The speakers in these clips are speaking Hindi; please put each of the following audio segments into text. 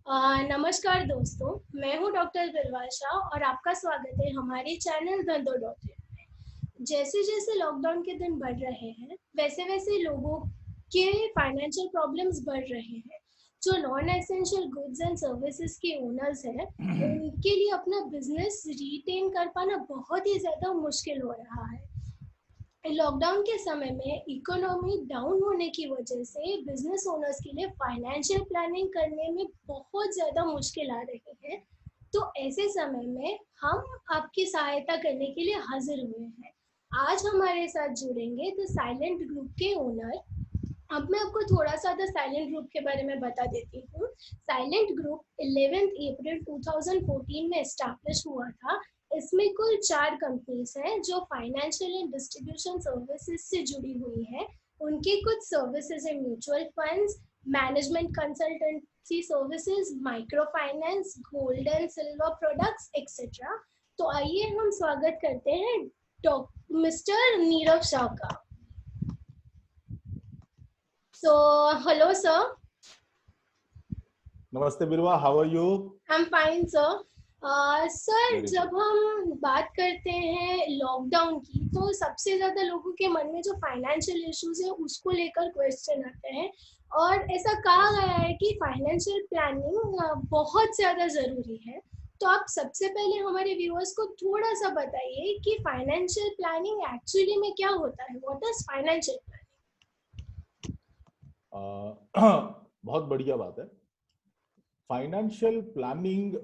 नमस्कार दोस्तों, मैं हूं डॉक्टर बिरवाशा और आपका स्वागत है हमारे चैनल धंधो डॉट इन। जैसे जैसे लॉकडाउन के दिन बढ़ रहे हैं, वैसे वैसे लोगों के फाइनेंशियल प्रॉब्लम्स बढ़ रहे हैं। जो non essential goods and services के ओनर्स हैं, उनके लिए अपना बिजनेस रिटेन कर पाना बहुत ही ज़्यादा मुश्किल हो रहा है। लॉकडाउन के समय में इकोनॉमी डाउन होने की वजह से बिजनेस ओनर्स के लिए फाइनेंशियल प्लानिंग करने में बहुत ज़्यादा मुश्किल आ रही है। तो ऐसे समय में हम आपकी सहायता करने के लिए हाजिर हुए हैं। आज हमारे साथ जुड़ेंगे द साइलेंट ग्रुप के ओनर। अब मैं आपको थोड़ा सा द साइलेंट ग्रुप के बारे में बता देती हूँ। साइलेंट ग्रुप 11 अप्रैल 2014 में एस्टैब्लिश हुआ था। इसमें कुल 4 कंपनीज हैं जो फाइनेंशियल एंड डिस्ट्रीब्यूशन सर्विसेज से जुड़ी हुई हैं। उनकी कुछ सर्विसेज है mutual funds, management consultancy services, micro finance, gold and silver products etcetera. तो आइए हम स्वागत करते हैं मिस्टर नीरव शाह का। So, hello sir. नमस्ते Birwa, how are you? I'm fine sir. Sir, very जब गुड। हम बात करते हैं लॉकडाउन की, तो सबसे ज्यादा लोगों के मन में जो फाइनेंशियल इश्यूज है उसको लेकर क्वेश्चन आते हैं। और ऐसा कहा गया है कि फाइनेंशियल प्लानिंग बहुत ज्यादा जरूरी है। तो आप सबसे पहले हमारे व्यूअर्स को थोड़ा सा बताइए कि फाइनेंशियल प्लानिंग एक्चुअली में क्या होता है। What is financial planning? बहुत बढ़िया बात है। फाइनेंशियल प्लानिंग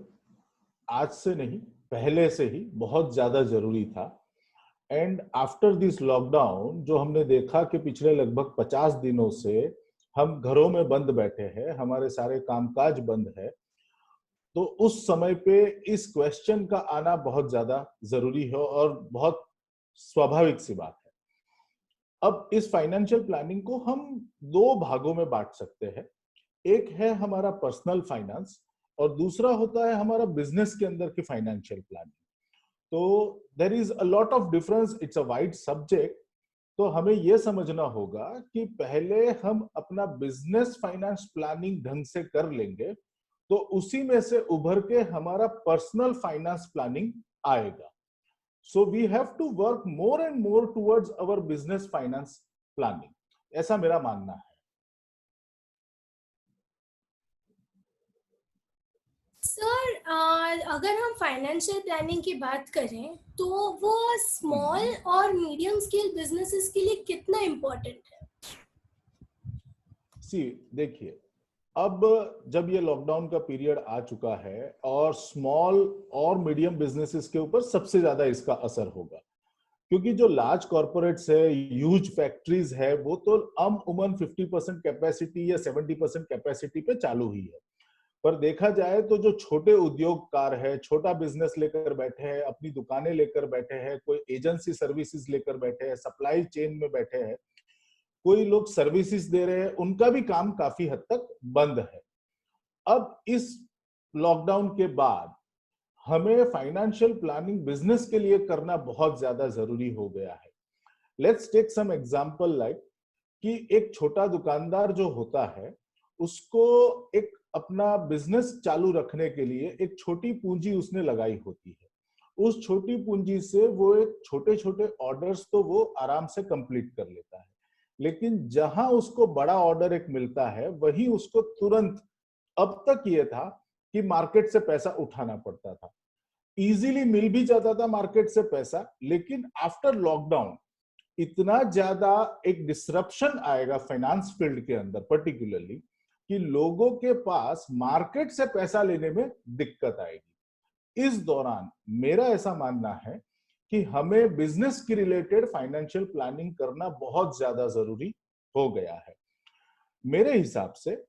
आज से नहीं, पहले से ही बहुत ज्यादा जरूरी था। एंड आफ्टर दिस लॉकडाउन जो हमने देखा कि पिछले लगभग 50 दिनों से हम घरों में बंद बैठे हैं, हमारे सारे कामकाज बंद है, तो उस समय पे इस क्वेश्चन का आना बहुत ज्यादा जरूरी है और बहुत स्वाभाविक सी बात है। अब इस फाइनेंशियल प्लानिंग को हम दो भागों में बांट सकते हैं। एक है हमारा पर्सनल फाइनेंस और दूसरा होता है हमारा बिजनेस के अंदर की फाइनेंशियल प्लानिंग। तो there is a lot of difference, it's a wide subject. तो हमें यह समझना होगा कि पहले हम अपना बिजनेस फाइनेंस प्लानिंग ढंग से कर लेंगे तो उसी में से उभर के हमारा पर्सनल फाइनेंस प्लानिंग आएगा। So we have to work more and more towards our business finance planning, ऐसा मेरा मानना है। सर, अगर हम फाइनेंशियल प्लानिंग की बात करें तो वो स्मॉल और मीडियम स्केल बिजनेसेस के लिए कितना इम्पोर्टेंट है? सी देखिए, अब जब ये लॉकडाउन का पीरियड आ चुका है और स्मॉल और मीडियम बिजनेसेस के ऊपर सबसे ज्यादा इसका असर होगा, क्योंकि जो लार्ज कॉर्पोरेट्स है, ह्यूज फैक्ट्रीज है, वो तो अमूमन 50% कैपेसिटी या 70% कैपेसिटी पे चालू ही है। पर देखा जाए तो जो छोटे उद्योगकार है, छोटा बिजनेस लेकर बैठे हैं, अपनी दुकानें लेकर बैठे हैं, कोई एजेंसी सर्विसेज लेकर बैठे हैं, सप्लाई चेन में बैठे हैं, कोई लोग सर्विसेज दे रहे हैं, उनका भी काम काफी हद तक बंद है। अब इस लॉकडाउन के बाद हमें फाइनेंशियल प्लानिंग बिजनेस के लिए करना बहुत ज्यादा जरूरी हो गया है। Let's take some example like कि एक छोटा दुकानदार जो होता है, उसको एक अपना बिजनेस चालू रखने के लिए एक छोटी पूंजी उसने लगाई होती है। उस छोटी पूंजी से वो एक छोटे छोटे ऑर्डर्स तो वो आराम से कंप्लीट कर लेता है, लेकिन जहां उसको बड़ा ऑर्डर एक मिलता है वही उसको तुरंत, अब तक ये था कि मार्केट से पैसा उठाना पड़ता था। इजीली मिल भी जाता था मार्केट से पैसा, लेकिन आफ्टर लॉकडाउन इतना ज्यादा एक डिसरप्शन आएगा फाइनेंस फील्ड के अंदर पर्टिकुलरली कि लोगों के पास मार्केट से पैसा लेने में दिक्कत आएगी। इस दौरान मेरा ऐसा मानना है कि हमें बिजनेस की रिलेटेड फाइनेंशियल प्लानिंग करना बहुत ज्यादा जरूरी हो गया है। मेरे हिसाब से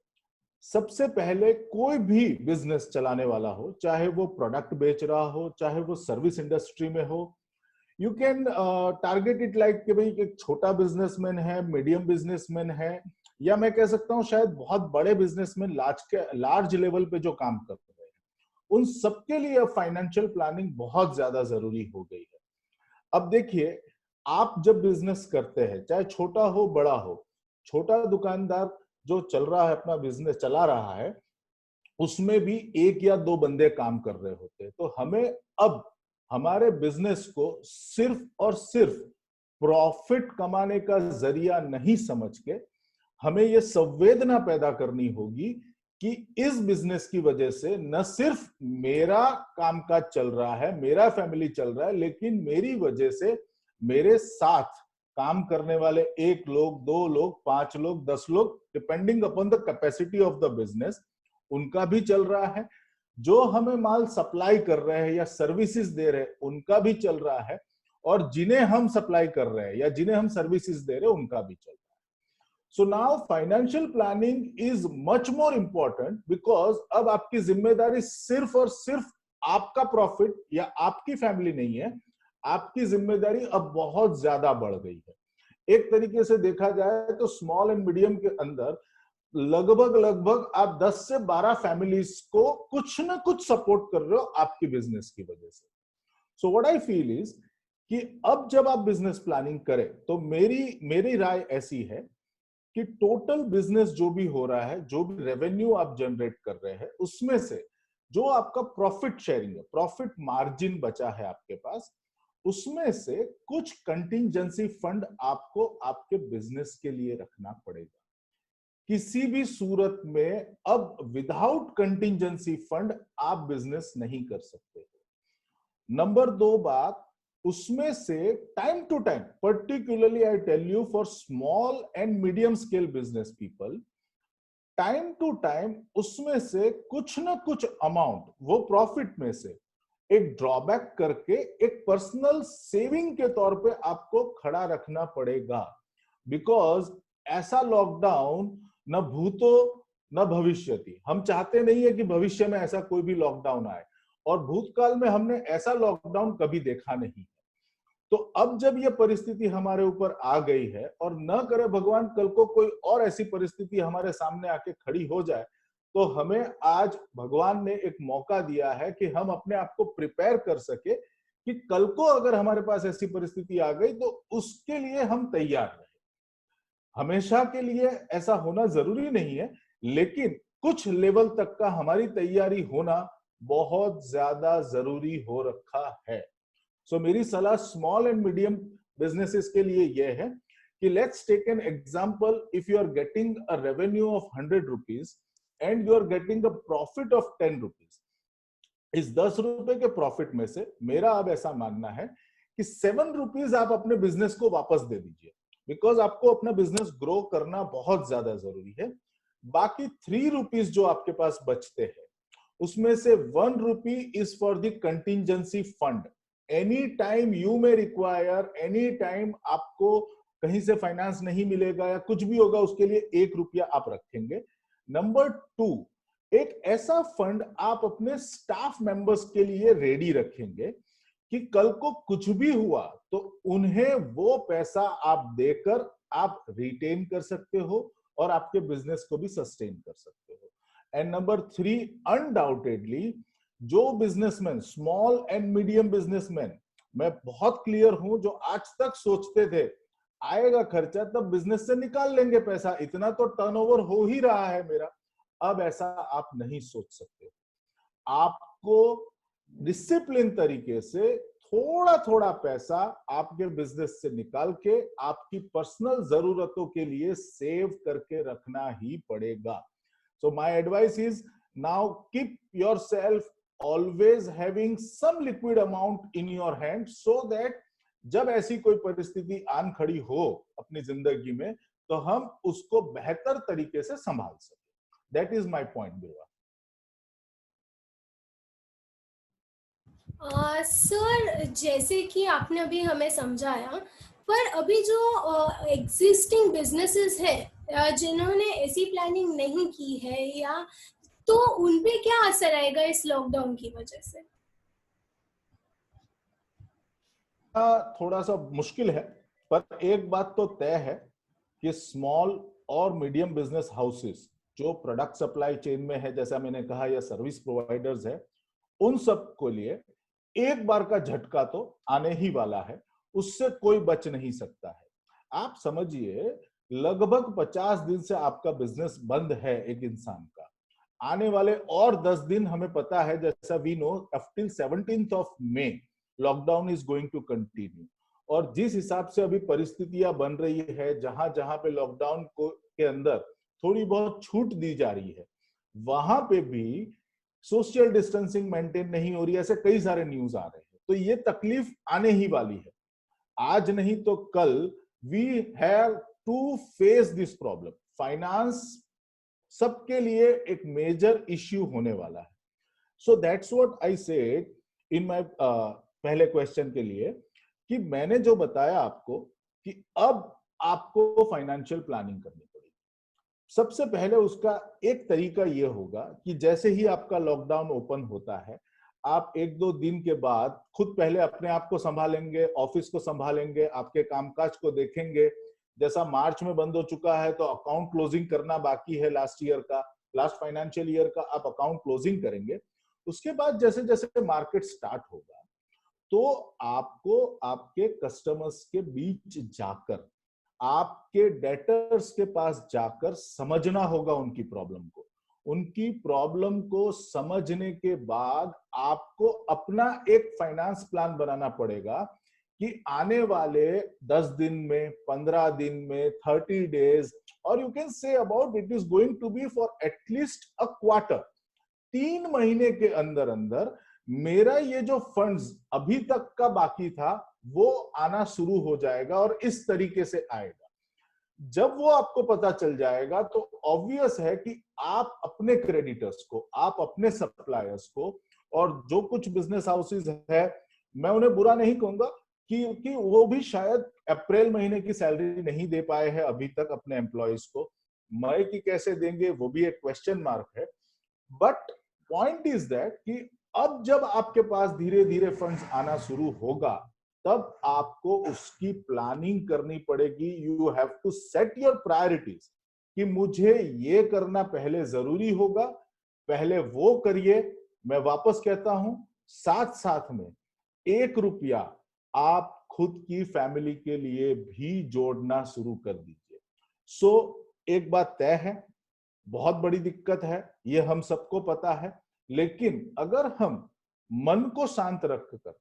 सबसे पहले कोई भी बिजनेस चलाने वाला हो, चाहे वो प्रोडक्ट बेच रहा हो, चाहे वो सर्विस इंडस्ट्री में हो, you can target it like कि भाई एक छोटा बिजनेसमैन है, मीडियम बिजनेसमैन है, या मैं कह सकता हूं शायद बहुत बड़े बिजनेसमैन लार्ज लेवल पे जो काम कर रहे हैं, उन सबके लिए अब फाइनेंशियल प्लानिंग बहुत ज्यादा जरूरी हो गई है। अब देखिए, आप जब बिजनेस करते हैं, चाहे छोटा हो बड़ा हो, छोटा दुकानदार जो चल रहा है, अपना बिजनेस चला रहा है, उसमें भी एक या दो बंदे काम कर रहे होते हैं। तो हमें अब हमारे बिजनेस को सिर्फ और सिर्फ प्रॉफिट कमाने का जरिया नहीं समझ के हमें यह संवेदना पैदा करनी होगी कि इस बिजनेस की वजह से न सिर्फ मेरा कामकाज चल रहा है, मेरा फैमिली चल रहा है, लेकिन मेरी वजह से मेरे साथ काम करने वाले 1 लोग, 2 लोग, 5 लोग, 10 लोग, depending upon the capacity of the business, उनका भी चल रहा है। जो हमें माल सप्लाई कर रहे हैं या सर्विसेज दे रहे हैं, उनका भी चल रहा है। और जिन्हें हम सप्लाई कर रहे हैं या जिन्हें हम सर्विसेज दे रहे हैं, उनका भी चल रहा है। So now financial planning is much more important because अब आपकी जिम्मेदारी सिर्फ और सिर्फ आपका प्रॉफिट या आपकी फैमिली नहीं है, आपकी जिम्मेदारी अब बहुत ज्यादा बढ़ गई है। एक तरीके से देखा जाए तो स्मॉल एंड मीडियम के अंदर लगभग आप 10 से 12 फैमिलीज को कुछ ना कुछ सपोर्ट कर रहे हो आपकी बिजनेस की वजह से। So what I feel is कि अब जब आप बिजनेस प्लानिंग करें तो मेरी राय ऐसी है कि टोटल बिजनेस जो भी हो रहा है, जो भी रेवेन्यू आप जनरेट कर रहे हैं, उसमें से जो आपका प्रॉफिट शेयरिंग है, प्रॉफिट मार्जिन बचा है आपके पास, उसमें से कुछ कंटिंजेंसी फंड आपको आपके बिजनेस के लिए रखना पड़ेगा। किसी भी सूरत में अब विदाउट कंटिंजेंसी फंड आप बिजनेस नहीं कर सकते। नंबर 2 बात, उसमें से time to time, particularly I tell you for small and medium scale business people, time to time उसमें से कुछ ना कुछ अमाउंट, वो प्रॉफिट में से एक ड्रॉबैक करके एक पर्सनल सेविंग के तौर पे आपको खड़ा रखना पड़ेगा। बिकॉज ऐसा लॉकडाउन न भूतो न भविष्यति, हम चाहते नहीं है कि भविष्य में ऐसा कोई भी लॉकडाउन आए, और भूतकाल में हमने ऐसा लॉकडाउन कभी देखा नहीं। तो अब जब यह परिस्थिति हमारे ऊपर आ गई है, और न करे भगवान कल को कोई और ऐसी परिस्थिति हमारे सामने आके खड़ी हो जाए, तो हमें आज भगवान ने एक मौका दिया है कि हम अपने आप को प्रिपेयर कर सके कि कल को अगर हमारे पास ऐसी परिस्थिति आ गई तो उसके लिए हम तैयार रहे। हमेशा के लिए ऐसा होना जरूरी नहीं है, लेकिन कुछ लेवल तक का हमारी तैयारी होना बहुत ज्यादा जरूरी हो रखा है। सो मेरी सलाह स्मॉल एंड मीडियम बिजनेसेस के लिए यह है कि let's take an example, if you are getting a revenue of 100 rupees and you are getting a profit of 10 rupees, इस 10 रुपए के प्रॉफिट में से मेरा अब ऐसा मानना है कि 7 रुपीज आप अपने बिजनेस को वापस दे दीजिए, बिकॉज आपको अपना बिजनेस ग्रो करना बहुत ज्यादा जरूरी है। बाकी 3 रुपीज जो आपके पास बचते हैं, उसमें से 1 रुपी is for the contingency fund. Any time you may require, any time आपको कहीं से फाइनेंस नहीं मिलेगा या कुछ भी होगा, उसके लिए 1 रुपया आप रखेंगे। नंबर 2, एक ऐसा फंड आप अपने स्टाफ मेंबर्स के लिए रेडी रखेंगे कि कल को कुछ भी हुआ तो उन्हें वो पैसा आप देकर आप रिटेन कर सकते हो और आपके बिजनेस को भी सस्टेन कर सकते हो। एंड नंबर 3, अनडाउटेडली जो businessman, small and medium businessman, मैं बहुत क्लियर हूं, जो आज तक सोचते थे आएगा खर्चा तब बिजनेस से निकाल लेंगे पैसा, इतना तो टर्नओवर हो ही रहा है मेरा, अब ऐसा आप नहीं सोच सकते। आपको डिसिप्लिन तरीके से थोड़ा थोड़ा पैसा आपके बिजनेस से निकाल के आपकी पर्सनल जरूरतों के लिए सेव करके रखना ही पड़ेगा। So my advice is, now keep yourself always having some liquid amount in your hand so that जब ऐसी कोई परिस्थिति आन खड़ी हो अपनी जिंदगी में तो हम उसको बेहतर तरीके से संभाल सके। That is my point, बिरवा। सर, जैसे कि आपने अभी हमें समझाया, पर अभी जो एग्जिस्टिंग बिजनेसेस है जिन्होंने ऐसी प्लानिंग नहीं की है, या तो उन पे क्या असर आएगा इस लॉकडाउन की वजह से? थोड़ा सा मुश्किल है, पर एक बात तो तय है कि स्मॉल और मीडियम बिजनेस हाउसेस जो प्रोडक्ट सप्लाई चेन में है, जैसा मैंने कहा, या सर्विस प्रोवाइडर्स है, उन सब को लिए एक बार का झटका तो आने ही वाला है, उससे कोई बच नहीं सकता है। आप समझिए लगभग 50 दिन से आपका बिजनेस बंद है एक इंसान का। आने वाले और 10 दिन हमें पता है, जैसा we know till 17th of May lockdown is going to continue. और जिस हिसाब से अभी परिस्थितियां बन रही है, जहां जहां पे लॉकडाउन को के अंदर थोड़ी बहुत छूट दी जा रही है, वहां पे भी सोशल डिस्टेंसिंग मेंटेन नहीं हो रही है, ऐसे कई सारे न्यूज आ रहे हैं। तो ये तकलीफ आने ही वाली है, आज नहीं तो कल we have to face this problem. Finance सबके लिए एक मेजर इश्यू होने वाला है। So that's what I said in my पहले क्वेश्चन के लिए, कि मैंने जो बताया आपको कि अब आपको फाइनेंशियल प्लानिंग करनी पड़ेगी। सबसे पहले उसका एक तरीका यह होगा कि जैसे ही आपका लॉकडाउन ओपन होता है, आप 1-2 दिन के बाद खुद पहले अपने आप को संभालेंगे, ऑफिस को संभालेंगे, आपके कामकाज को देखेंगे। जैसा मार्च में बंद हो चुका है तो अकाउंट क्लोजिंग करना बाकी है, लास्ट फाइनेंशियल ईयर का आप अकाउंट क्लोजिंग करेंगे। उसके बाद जैसे जैसे मार्केट स्टार्ट होगा तो आपको आपके कस्टमर्स के बीच जाकर, आपके डेटर्स के पास जाकर समझना होगा उनकी प्रॉब्लम को। उनकी प्रॉब्लम को समझने के बाद आपको अपना एक फाइनेंस प्लान बनाना पड़ेगा कि आने वाले 10 दिन में, 15 दिन में, 30 डेज, और you can say about it is going to be for at least a quarter, 3 महीने के अंदर अंदर मेरा ये जो फंड्स अभी तक का बाकी था वो आना शुरू हो जाएगा, और इस तरीके से आएगा। जब वो आपको पता चल जाएगा तो ऑब्वियस है कि आप अपने क्रेडिटर्स को, आप अपने सप्लायर्स को, और जो कुछ बिजनेस हाउसेस है, मैं उन्हें बुरा नहीं कहूंगा कि वो भी शायद अप्रैल महीने की सैलरी नहीं दे पाए हैं अभी तक अपने एम्प्लॉयज को, मई की कैसे देंगे वो भी एक क्वेश्चन मार्क है। बट पॉइंट इज दैट कि अब जब आपके पास धीरे धीरे फंड्स आना शुरू होगा, तब आपको उसकी प्लानिंग करनी पड़ेगी। You have to set your priorities कि मुझे ये करना पहले जरूरी होगा, पहले वो करिए। मैं वापस कहता हूं, साथ साथ में 1 रुपया आप खुद की फैमिली के लिए भी जोड़ना शुरू कर दीजिए। सो एक बात तय है, बहुत बड़ी दिक्कत है, ये हम सबको पता है, लेकिन अगर हम मन को शांत रखकर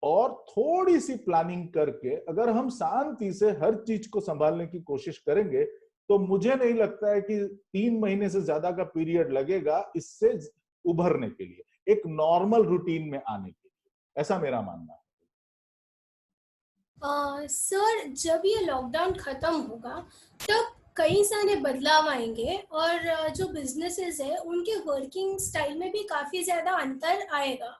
और थोड़ी सी प्लानिंग करके अगर हम शांति से हर चीज को संभालने की कोशिश करेंगे, तो मुझे नहीं लगता है कि 3 महीने से ज्यादा का पीरियड लगेगा इससे उभरने के लिए, एक नॉर्मल रूटीन में आने के लिए। ऐसा मेरा मानना है। सर, जब ये लॉकडाउन खत्म होगा तब कई सारे बदलाव आएंगे और जो बिजनेसेस है उनके वर्किंग स्टाइल में भी काफ़ी ज़्यादा अंतर आएगा।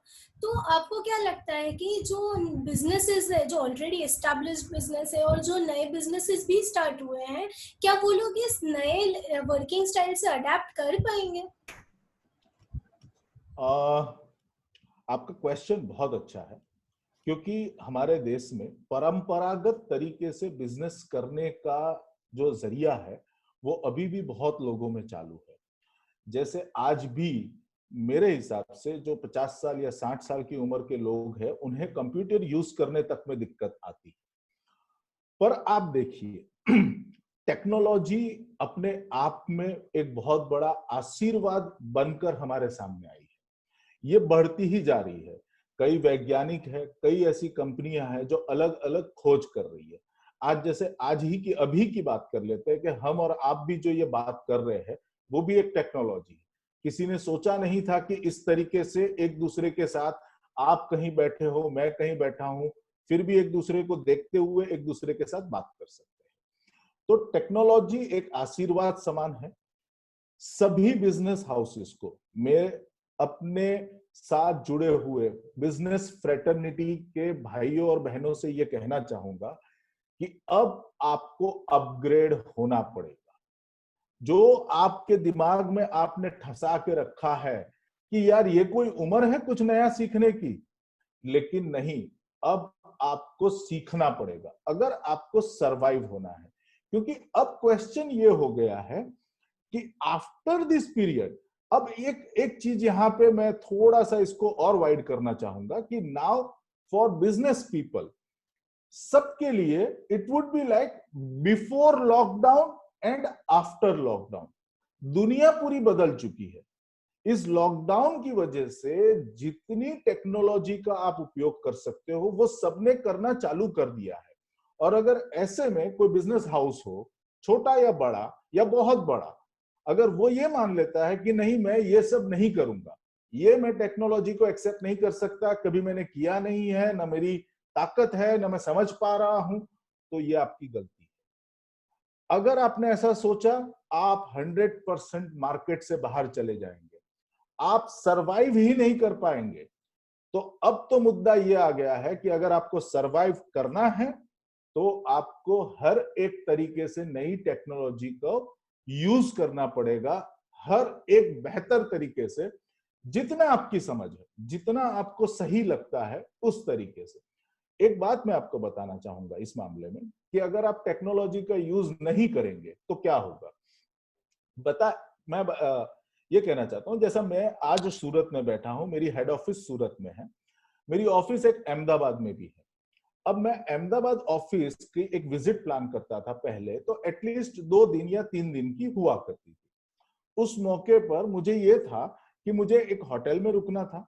तो आपको क्या लगता है कि जो बिजनेसेस है, जो ऑलरेडी एस्टैब्लिश्ड बिजनेस है और जो नए बिजनेसेस भी स्टार्ट हुए हैं, क्या वो लोग इस नए वर्किंग स्टाइल से अडेप्ट कर पाएंगे? आपका क्वेश्चन बहुत अच्छा है, क्योंकि हमारे देश में परंपरागत तरीके से बिजनेस करने का जो जरिया है वो अभी भी बहुत लोगों में चालू है। जैसे आज भी मेरे हिसाब से जो 50 साल या 60 साल की उम्र के लोग हैं, उन्हें कंप्यूटर यूज करने तक में दिक्कत आती है। पर आप देखिए, टेक्नोलॉजी अपने आप में एक बहुत बड़ा आशीर्वाद बनकर हमारे सामने आई है। ये बढ़ती ही जा रही है। कई वैज्ञानिक है, कई ऐसी कंपनियां हैं जो अलग अलग खोज कर रही है। आज जैसे आज ही की अभी की बात कर लेते हैं कि हम और आप भी जो ये बात कर रहे हैं वो भी एक टेक्नोलॉजी है। किसी ने सोचा नहीं था कि इस तरीके से एक दूसरे के साथ, आप कहीं बैठे हो, मैं कहीं बैठा हूं, फिर भी एक दूसरे को देखते हुए एक दूसरे के साथ बात कर सकते हैं। तो टेक्नोलॉजी एक आशीर्वाद समान है। सभी बिजनेस हाउसेस को मैं अपने साथ जुड़े हुए बिजनेस फ्रेटर्निटी के भाइयों और बहनों से यह कहना चाहूंगा कि अब आपको अपग्रेड होना पड़ेगा। जो आपके दिमाग में आपने ठसा के रखा है कि यार ये कोई उम्र है कुछ नया सीखने की, लेकिन नहीं, अब आपको सीखना पड़ेगा अगर आपको सरवाइव होना है। क्योंकि अब क्वेश्चन ये हो गया है कि आफ्टर दिस पीरियड, अब एक चीज यहां पे मैं थोड़ा सा इसको और वाइड करना चाहूंगा कि नाउ फॉर बिजनेस पीपल, सबके लिए it would be like before lockdown and after lockdown. दुनिया पूरी बदल चुकी है। इस लॉकडाउन की वजह से जितनी टेक्नोलॉजी का आप उपयोग कर सकते हो वो सबने करना चालू कर दिया है। और अगर ऐसे में कोई बिजनेस हाउस हो, छोटा या बड़ा या बहुत बड़ा, अगर वो ये मान लेता है कि नहीं मैं ये सब नहीं करूंगा, ये मैं टेक्नोलॉजी को एक्सेप्ट नहीं कर सकता, कभी मैंने किया नहीं है, ना मेरी ताकत है, ना मैं समझ पा रहा हूं, तो ये आपकी गलती है। अगर आपने ऐसा सोचा, आप 100% मार्केट से बाहर चले जाएंगे, आप सरवाइव ही नहीं कर पाएंगे। तो अब तो मुद्दा यह आ गया है कि अगर आपको सरवाइव करना है तो आपको हर एक तरीके से नई टेक्नोलॉजी को यूज करना पड़ेगा, हर एक बेहतर तरीके से, जितना आपकी समझ है, जितना आपको सही लगता है उस तरीके से। एक बात मैं आपको बताना चाहूंगा इस मामले में कि अगर आप टेक्नोलॉजी का यूज नहीं करेंगे तो क्या होगा। बता मैं ये कहना चाहता हूं, जैसा मैं आज सूरत में बैठा हूं, मेरी हेड ऑफिस सूरत में है, मेरी ऑफिस एक अहमदाबाद में भी है। अब मैं अहमदाबाद ऑफिस की एक विजिट प्लान करता था पहले, तो एटलीस्ट 2 दिन या 3 दिन की हुआ करती थी। उस मौके पर मुझे ये था कि मुझे एक होटल में रुकना था।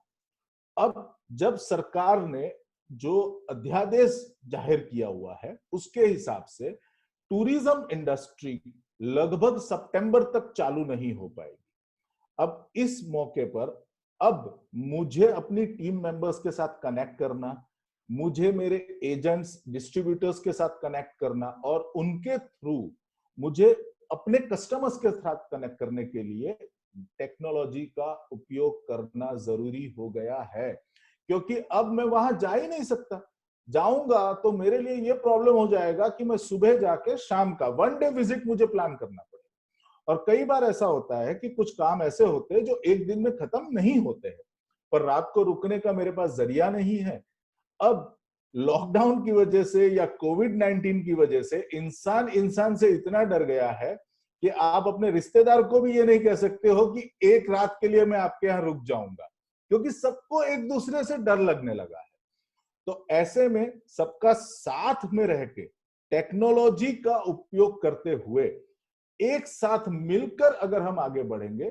अब जब सरकार ने जो अध्यादेश जाहिर किया हुआ है उसके हिसाब से टूरिज्म इंडस्ट्री लगभग सितंबर तक चालू नहीं हो पाएगी। अब इस मौके पर अब मुझे अपनी टीम मेंबर्स के साथ कनेक्ट करना, मुझे मेरे एजेंट्स डिस्ट्रीब्यूटर्स के साथ कनेक्ट करना और उनके थ्रू मुझे अपने कस्टमर्स के साथ कनेक्ट करने के लिए टेक्नोलॉजी का उपयोग करना जरूरी हो गया है। क्योंकि अब मैं वहां जा ही नहीं सकता, जाऊंगा तो मेरे लिए ये प्रॉब्लम हो जाएगा कि मैं सुबह जाके शाम का 1 डे विजिट मुझे प्लान करना पड़ेगा। और कई बार ऐसा होता है कि कुछ काम ऐसे होते हैं जो एक दिन में खत्म नहीं होते हैं, पर रात को रुकने का मेरे पास जरिया नहीं है। अब लॉकडाउन की वजह से या कोविड-19 की वजह से इंसान इंसान से इतना डर गया है कि आप अपने रिश्तेदार को भी ये नहीं कह सकते हो कि एक रात के लिए मैं आपके यहां रुक जाऊंगा, क्योंकि सबको एक दूसरे से डर लगने लगा है। तो ऐसे में सबका साथ में रह के टेक्नोलॉजी का उपयोग करते हुए एक साथ मिलकर अगर हम आगे बढ़ेंगे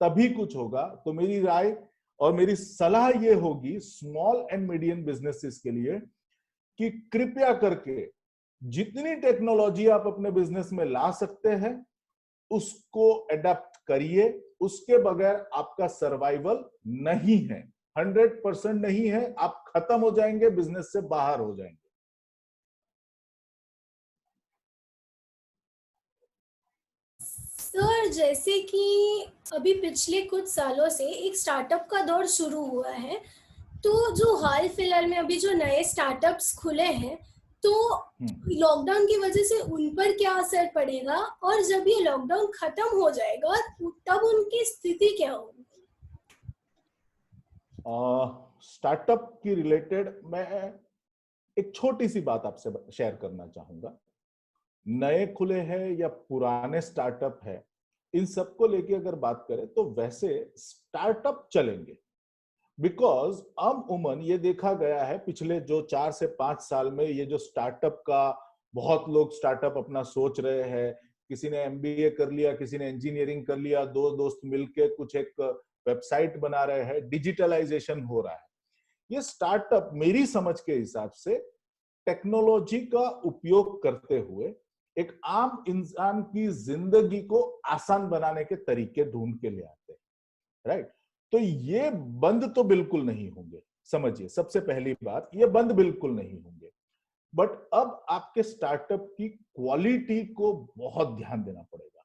तभी कुछ होगा। तो मेरी राय और मेरी सलाह ये होगी स्मॉल एंड मीडियम बिजनेसेस के लिए कि कृपया करके जितनी टेक्नोलॉजी आप अपने बिजनेस में ला सकते हैं उसको अडेप्ट करिए। उसके बगैर आपका सर्वाइवल नहीं है, 100% नहीं है, आप खत्म हो जाएंगे, बिजनेस से बाहर हो जाएंगे। सर, जैसे कि अभी पिछले कुछ सालों से एक स्टार्टअप का दौर शुरू हुआ है, तो जो हाल फिलहाल में अभी जो नए स्टार्टअप्स खुले हैं, तो लॉकडाउन की वजह से उन पर क्या असर पड़ेगा, और जब ये लॉकडाउन खत्म हो जाएगा तब उनकी स्थिति क्या होगी? स्टार्टअप की रिलेटेड मैं एक छोटी सी बात आपसे शेयर करना चाहूंगा। नए खुले हैं या पुराने स्टार्टअप है, इन सबको लेके अगर बात करें तो वैसे स्टार्टअप चलेंगे। बिकॉज अमूमन ये देखा गया है पिछले जो 4 से 5 साल में, ये जो स्टार्टअप का बहुत लोग स्टार्टअप अपना सोच रहे हैं, किसी ने एमबीए कर लिया, किसी ने इंजीनियरिंग कर लिया, 2 दोस्त मिलके कुछ एक वेबसाइट बना रहे हैं, डिजिटलाइजेशन हो रहा है। ये स्टार्टअप मेरी समझ के हिसाब से टेक्नोलॉजी का उपयोग करते हुए एक आम इंसान की जिंदगी को आसान बनाने के तरीके ढूंढ के ले आते हैं, राइट। तो ये बंद तो बिल्कुल नहीं होंगे, समझिए, सबसे पहली बात, ये बंद बिल्कुल नहीं होंगे। बट अब आपके स्टार्टअप की क्वालिटी को बहुत ध्यान देना पड़ेगा।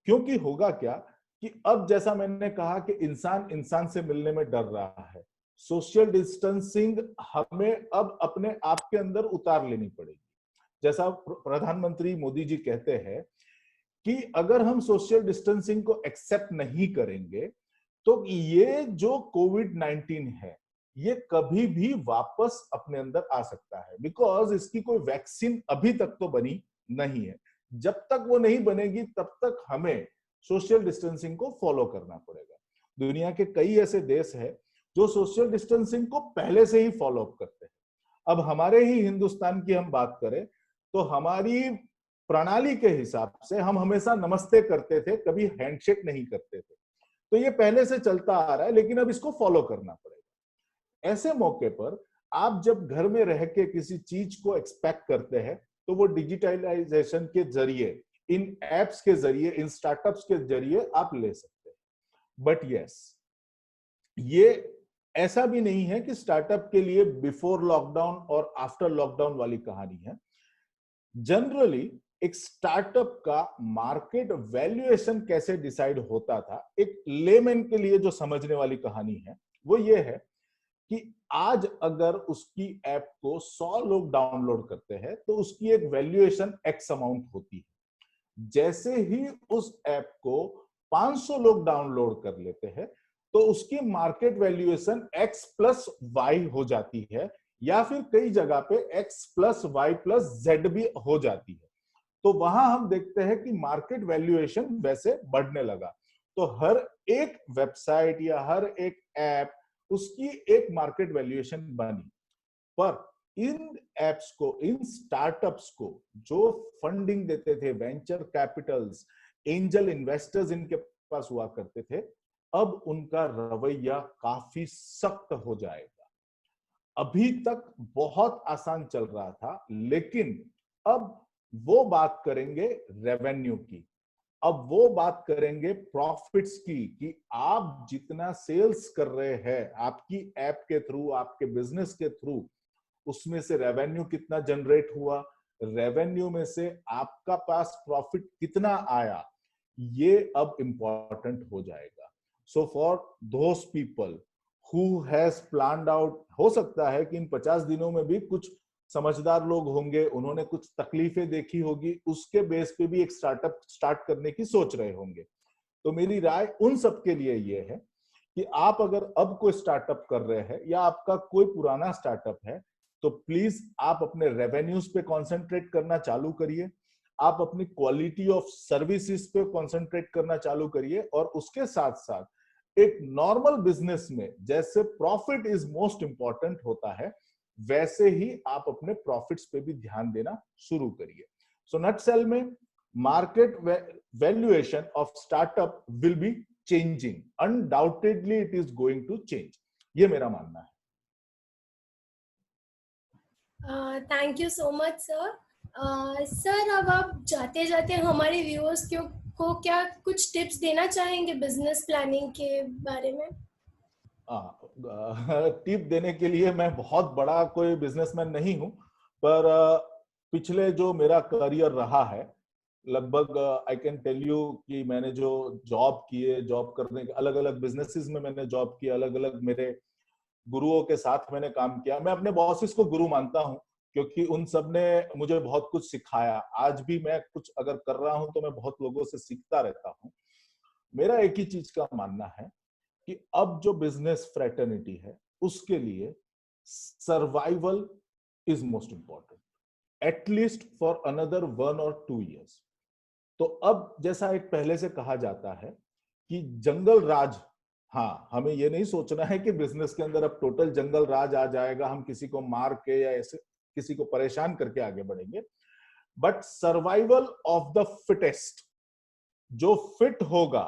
क्योंकि होगा क्या कि अब जैसा मैंने कहा कि इंसान इंसान से मिलने में डर रहा है, सोशल डिस्टेंसिंग हमें अब अपने आप के अंदर उतार लेनी पड़ेगी। जैसा प्रधानमंत्री मोदी जी कहते हैं कि अगर हम सोशल डिस्टेंसिंग को एक्सेप्ट नहीं करेंगे तो ये जो कोविड-19 है ये कभी भी वापस अपने अंदर आ सकता है। बिकॉज इसकी कोई वैक्सीन अभी तक तो बनी नहीं है। जब तक वो नहीं बनेगी तब तक हमें सोशल डिस्टेंसिंग को फॉलो करना पड़ेगा। दुनिया के कई ऐसे देश हैं जो सोशल डिस्टेंसिंग को पहले से ही फॉलो अप करते हैं। अब हमारे ही हिंदुस्तान की हम बात करें तो हमारी प्रणाली के हिसाब से हम हमेशा नमस्ते करते थे, कभी हैंडशेक नहीं करते थे। तो ये पहले से चलता आ रहा है, लेकिन अब इसको फॉलो करना पड़ेगा। ऐसे मौके पर आप जब घर में रह के किसी चीज को एक्सपेक्ट करते हैं, तो वो डिजिटलाइजेशन के जरिए, इन एप्स के जरिए, इन स्टार्टअप्स के जरिए आप ले सकते हैं। बट यस, ये ऐसा भी नहीं है कि स्टार्टअप के लिए बिफोर लॉकडाउन और आफ्टर लॉकडाउन वाली कहानी है। जनरली एक स्टार्टअप का मार्केट वैल्यूएशन कैसे डिसाइड होता था, एक लेमैन के लिए जो समझने वाली कहानी है वो ये है कि आज अगर उसकी ऐप को 100 लोग डाउनलोड करते हैं तो उसकी एक वैल्यूएशन एक्स अमाउंट होती है। जैसे ही उस ऐप को 500 लोग डाउनलोड कर लेते हैं तो उसकी market valuation x plus y हो जाती है, या फिर कई जगह पे x plus y plus z भी हो जाती है। तो वहां हम देखते हैं कि मार्केट वैल्यूएशन वैसे बढ़ने लगा। तो हर एक वेबसाइट या हर एक ऐप, उसकी एक मार्केट वैल्यूएशन बनी। पर इन एप्स को, इन स्टार्टअप्स को जो फंडिंग देते थे, वेंचर कैपिटल्स, एंजल इन्वेस्टर्स इनके पास हुआ करते थे, अब उनका रवैया काफी सख्त हो जाएगा। अभी तक बहुत आसान चल रहा था, लेकिन अब वो बात करेंगे रेवेन्यू की, अब वो बात करेंगे प्रॉफिट्स की, कि आप जितना सेल्स कर रहे हैं आपकी ऐप के थ्रू, आपके बिजनेस के थ्रू, उसमें से रेवेन्यू कितना जनरेट हुआ, रेवेन्यू में से आपका पास प्रॉफिट कितना आया, ये अब इंपॉर्टेंट हो जाएगा। So for those people who has planned out, हो सकता है कि इन 50 दिनों में भी कुछ समझदार लोग होंगे, उन्होंने कुछ तकलीफें देखी होगी, उसके बेस पे भी एक स्टार्टअप स्टार्ट करने की सोच रहे होंगे। तो मेरी राय उन सब के लिए ये है कि आप अगर अब कोई स्टार्टअप कर रहे हैं या आपका कोई पुराना स्टार्टअप है, तो प्लीज आप अपने रेवेन्यूज पे कंसंट्रेट करना चालू करिए, आप अपनी क्वालिटी ऑफ सर्विसेज पे कंसंट्रेट करना चालू करिए, और उसके साथ साथ एक नॉर्मल बिजनेस में जैसे प्रॉफिट इज मोस्ट इंपॉर्टेंट होता है, वैसे ही आप अपने प्रॉफिट्स पे भी ध्यान देना शुरू करिए। सो नटसेल में market valuation of startup will be changing, undoubtedly it is going to change, ये मेरा मानना है। Thank you so much sir. Sir, अब आप जाते जाते हमारे व्यूअर्स को क्या कुछ टिप्स देना चाहेंगे बिजनेस प्लानिंग के बारे में? टिप देने के लिए मैं बहुत बड़ा कोई बिजनेसमैन नहीं हूं, पर पिछले जो मेरा करियर रहा है, लगभग आई कैन टेल यू कि मैंने जो जॉब किए, जॉब करने के अलग अलग बिजनेसेस में मैंने जॉब किया, अलग अलग मेरे गुरुओं के साथ मैंने काम किया। मैं अपने बॉसेस को गुरु मानता हूं, क्योंकि उन सब ने मुझे बहुत कुछ सिखाया। आज भी मैं कुछ अगर कर रहा हूं तो मैं बहुत लोगों से सीखता रहता हूं। मेरा एक ही चीज का मानना है कि अब जो बिजनेस फ्रेटर्निटी है, उसके लिए survival is most important, at least for another 1 or 2 years। तो अब जैसा एक पहले से कहा जाता है कि जंगल राज, हाँ, हमें ये नहीं सोचना है कि बिजनेस के अंदर अब टोटल जंगल राज आ जाएगा, हम किसी को मार के या ऐसे किसी को परेशान करके आगे बढ़ेंगे, but survival of the fittest, जो फिट होगा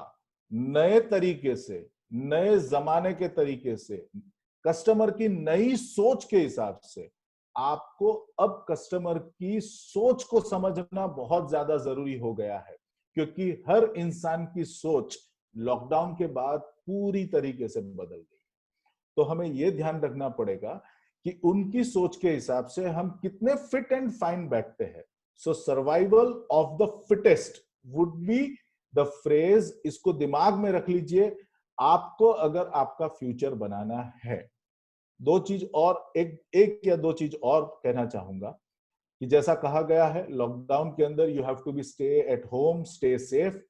नए तरीके से, नए जमाने के तरीके से, कस्टमर की नई सोच के हिसाब से, आपको अब कस्टमर की सोच को समझना बहुत ज्यादा जरूरी हो गया है, क्योंकि हर इंसान की सोच लॉकडाउन के बाद पूरी तरीके से बदल गई। तो हमें यह ध्यान रखना पड़ेगा कि उनकी सोच के हिसाब से हम कितने फिट एंड फाइन बैठते हैं। So survival of the fittest would be the phrase, इसको दिमाग में रख लीजिए आपको अगर आपका फ्यूचर बनाना है। दो चीज और, एक या दो चीज और कहना चाहूंगा कि जैसा कहा गया है लॉकडाउन के अंदर you have to be stay at home, stay safe.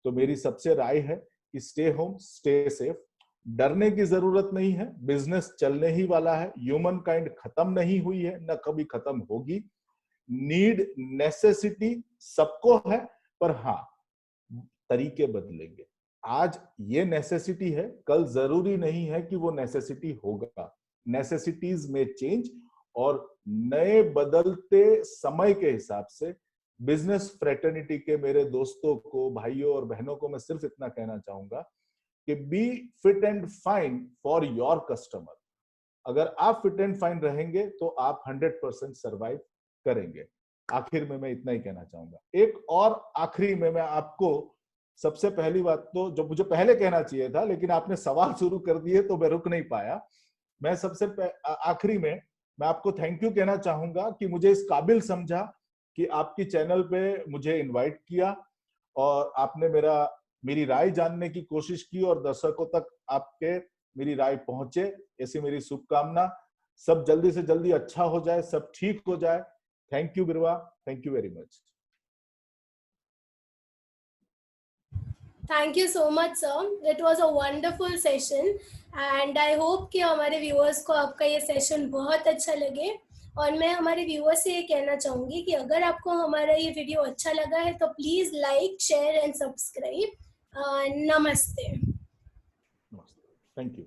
तो मेरी सबसे राय है कि स्टे होम, स्टे सेफ, डरने की जरूरत नहीं है, बिजनेस चलने ही वाला है, ह्यूमन काइंड खत्म नहीं हुई है, न कभी खत्म होगी। नीड, नेसेसिटी सबको है, पर हाँ, तरीके बदलेंगे। आज ये नेसेसिटी है, कल जरूरी नहीं है कि वो नेसेसिटी होगा। नेसेसिटीज में चेंज, और नए बदलते समय के हिसाब से बिजनेस फ्रेटर्निटी के मेरे दोस्तों को, भाइयों और बहनों को मैं सिर्फ इतना कहना चाहूंगा कि be fit and fine for your customer. अगर आप फिट एंड फाइन रहेंगे तो आप 100% सर्वाइव करेंगे। आखिर में मैं इतना ही कहना चाहूंगा। एक और आखिरी में मैं आपको सबसे पहली बात तो जो मुझे पहले कहना चाहिए था, लेकिन आपने सवाल शुरू कर दिए तो मैं रुक नहीं पाया। मैं सबसे आखिरी में मैं आपको थैंक यू कहना चाहूंगा कि मुझे इस काबिल समझा कि आपकी चैनल पे मुझे इनवाइट किया और आपने मेरी राय जानने की कोशिश की और दर्शकों तक आपके मेरी राय पहुंचे, ऐसी मेरी शुभकामना। सब जल्दी से जल्दी अच्छा हो जाए, सब ठीक हो जाए। थैंक यू बिरवा, thank you very much. Thank you so much sir, it was a wonderful session and I hope कि हमारे व्यूअर्स को आपका ये सेशन बहुत अच्छा लगे। और मैं हमारे व्यूअर्स से ये कहना चाहूँगी कि अगर आपको हमारा ये वीडियो अच्छा लगा है तो please like, share and subscribe. नमस्ते। Thank you.